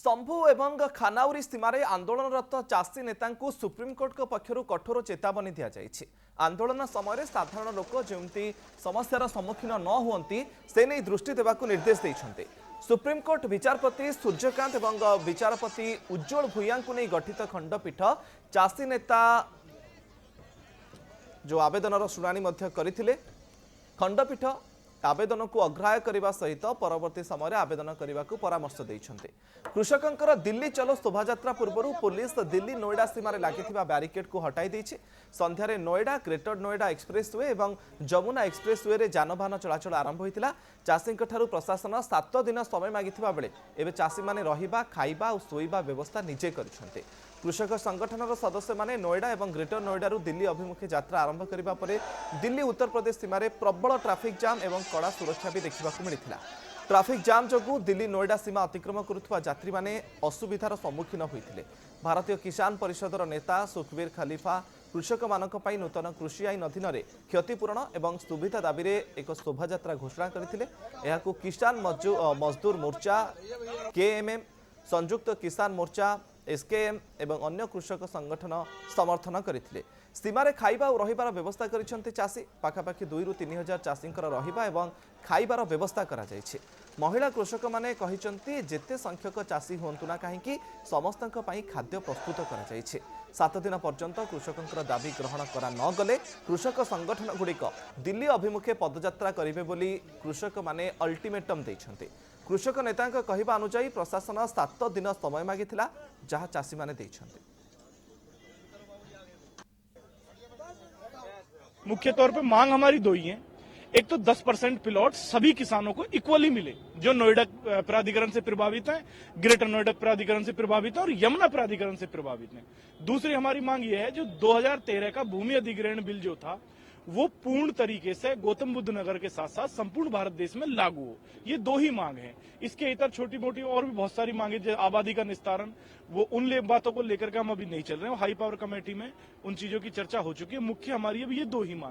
शंभु एवं खानाउरी सीमार आंदोलनरत चाषी नेता सुप्रीमकोर्ट पक्षर कठोर चेतावनी दि जाएगी। आंदोलन समय साधारण लोक जमी समस्यार सम्मुखीन न हुंती से नहीं दृष्टि देवा निर्देश देते। सुप्रीमकोर्ट विचारपति सूर्यकांत एवं विचारपति उज्ज्वल भूया को नहीं गठित खंडपीठ चाषी नेता जो आवेदन शुणाणी करथिले। खंडपीठ आवेदन को अग्राह्य करने सहित परवर्ती समय आवेदन करने को परामर्श देते। कृषकों दिल्ली चलो शोभायात्रा पूर्व पुलिस दिल्ली नोएडा सीमार लगी ब्यारिकेड को हटाई देछि। संध्यारे नोएडा ग्रेटर नोएडा एक्सप्रेसवे एवं जमुना एक्सप्रेसवे रे जानवाहन चलाचल आरंभ होता। चाषी प्रशासन 7 दिन समय मागिथिबा बेले एबे चाषी माने रहिबा खाइबा और शोइबा व्यवस्था निजे करिसेंते। कृषक संगठन सदस्य माने नोएडा एवं ग्रेटर नोएडारू दिल्ली अभिमुखे यात्रा आरंभ करने पर दिल्ली उत्तर प्रदेश सीमार प्रबल ट्राफिक जाम एवं कड़ा सुरक्षा भी देखा मिलता। ट्राफिक जाम जो दिल्ली नोएडा सीमा अतिक्रम करुवा यात्री माने असुविधार सम्मुखीन होते। भारतीय किसान परिषदर नेता सुखबीर खलीफा कृषक मानक पई नूतन कृषि आईन अधीन क्षतिपूरण एवं सुविधा दाबी एक शोभायात्रा घोषणा करथिले। एहाकू किसान मजदूर मोर्चा केएमएम संयुक्त किसान मोर्चा एसकेएम एवं अन्य कृषक संगठन समर्थन करथिले। सीमार खाइबा और रहिबार व्यवस्था करिसेंते चाषी। पाखापाखि 2 ରୁ 3 हजार चाषींकर रहिबा एवं खाइबार व्यवस्था करा जायछि। महिला कृषक माने कहिसेंते जेते संख्यक चाषी होंतु ना काहेकि समस्तक पई खाद्य प्रस्तुत करा जायछि। 7 दिन पर्यंत कृषकंकर दाबी ग्रहण करा न गले कृषक संगठन गुड़िक दिल्ली अभिमुखे पदयात्रा करिवे बोली कृषक माने अल्टीमेटम दैछन्ते। कृषक नेता कहवा अनुसार प्रशासन 7 दिन समय मागिथिला जहाँ चाषी माने दैछन्ते। मुख्य तौर पे मांग हमारी दो ही है। एक तो 10% प्लॉट सभी किसानों को इक्वली मिले जो नोएडा प्राधिकरण से प्रभावित हैं, ग्रेटर नोएडा प्राधिकरण से प्रभावित हैं और यमुना प्राधिकरण से प्रभावित हैं। दूसरी हमारी मांग यह है जो 2013 का भूमि अधिग्रहण बिल जो था वो पूर्ण तरीके से गौतम बुद्ध नगर के साथ साथ संपूर्ण भारत देश में लागू हो। ये दो ही मांग है। इसके इतर छोटी मोटी और भी बहुत सारी मांगे जैसे आबादी का निस्तारण, वो उन बातों को लेकर के हम अभी नहीं चल रहे हैं। हाई पावर कमेटी में उन चीजों की चर्चा हो चुकी है। मुख्य हमारी अब ये दो ही मांग।